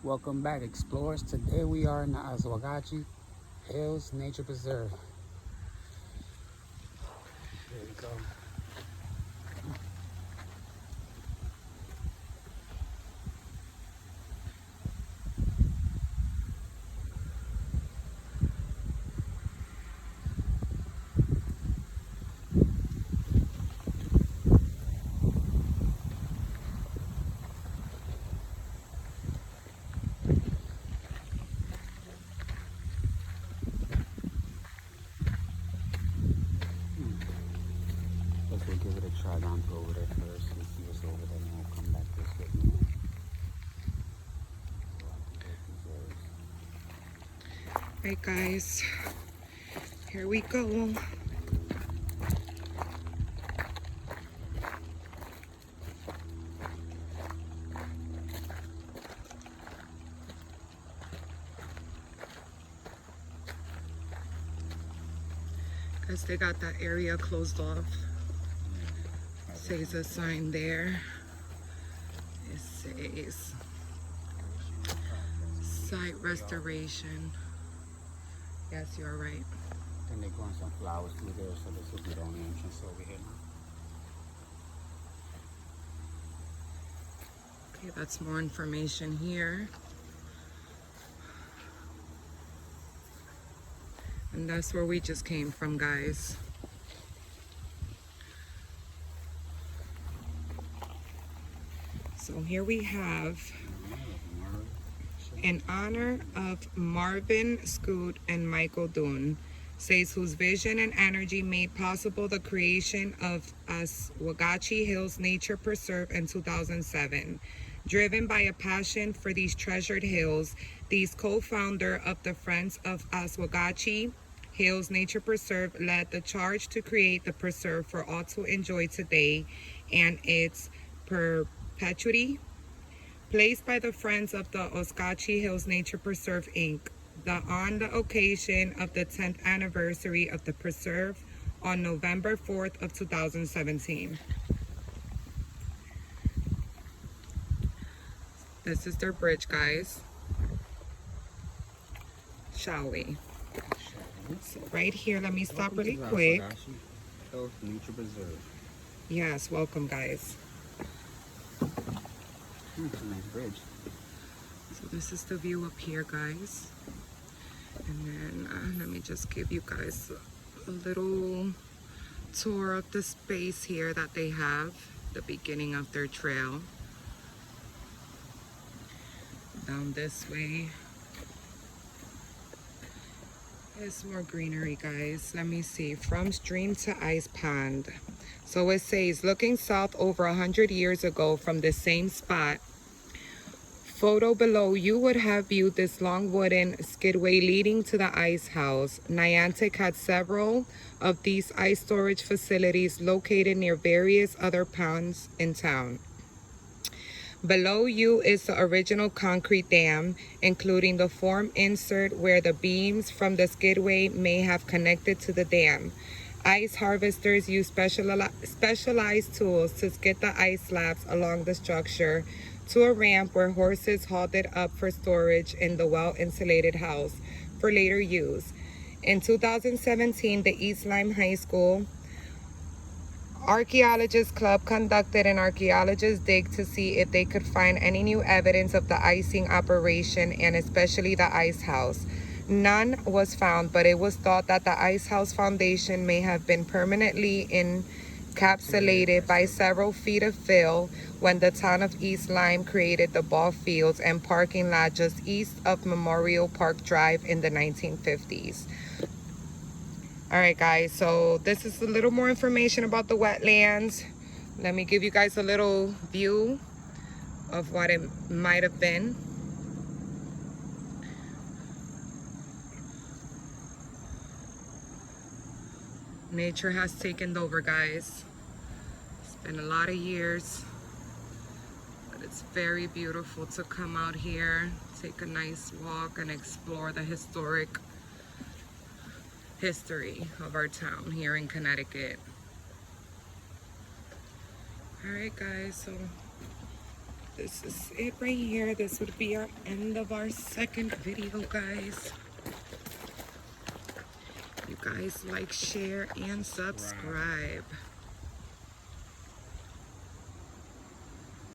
Welcome back, explorers. Today we are in the Oswegatchie Hills Nature Preserve. Here we go. Guess we'll give it a try down to over there first and see what's over there, and we'll come back this way. Alright guys, here we go. Guys, they got that area closed off. Says a sign there. It says site restoration. Yes, you're right. Then they're growing some flowers through there, so this will be the only entrance over here now. Okay, that's more information here. And that's where we just came from, guys. So here we have, in honor of Marvin Scoot and Michael Dunn, says whose vision and energy made possible the creation of Oswegatchie Hills Nature Preserve in 2007. Driven by a passion for these treasured hills, these co-founder of the Friends of Oswegatchie Hills Nature Preserve led the charge to create the preserve for all to enjoy today and its perpetuity. Placed by the Friends of the Oswegatchie Hills Nature Preserve, Inc., on the occasion of the 10th anniversary of the preserve on November 4th of 2017. This is their bridge, guys. Shall we? So right here, let me stop really quick. Hills Nature Preserve. Yes, welcome, guys. It's a nice bridge. So this is the view up here, guys. And then let me just give you guys a little tour of the space here that they have, the beginning of their trail. Down this way is more greenery, guys. Let me see, from stream to ice pond. So it says, looking south over 100 years ago from the same spot, photo below, you would have viewed this long wooden skidway leading to the ice house. Niantic had several of these ice storage facilities located near various other ponds in town. Below you is the original concrete dam, including the form insert where the beams from the skidway may have connected to the dam. Ice harvesters use specialized tools to skid the ice slabs along the structure to a ramp where horses hauled it up for storage in the well-insulated house for later use. In 2017, the East Lyme High School Archaeologist Club conducted an archaeologist dig to see if they could find any new evidence of the icing operation and especially the ice house. None was found, but it was thought that the ice house foundation may have been permanently encapsulated by several feet of fill when the town of East Lyme created the ball fields and parking lot just east of Memorial Park Drive in the 1950s. All right, guys, so this is a little more information about the wetlands. Let me give you guys a little view of what it might have been. Nature has taken over, guys. It's been a lot of years, but it's very beautiful to come out here, take a nice walk and explore the history of our town here in Connecticut. All right, guys, so this is it right here. This would be our end of our second video, guys. You guys like, share, and subscribe.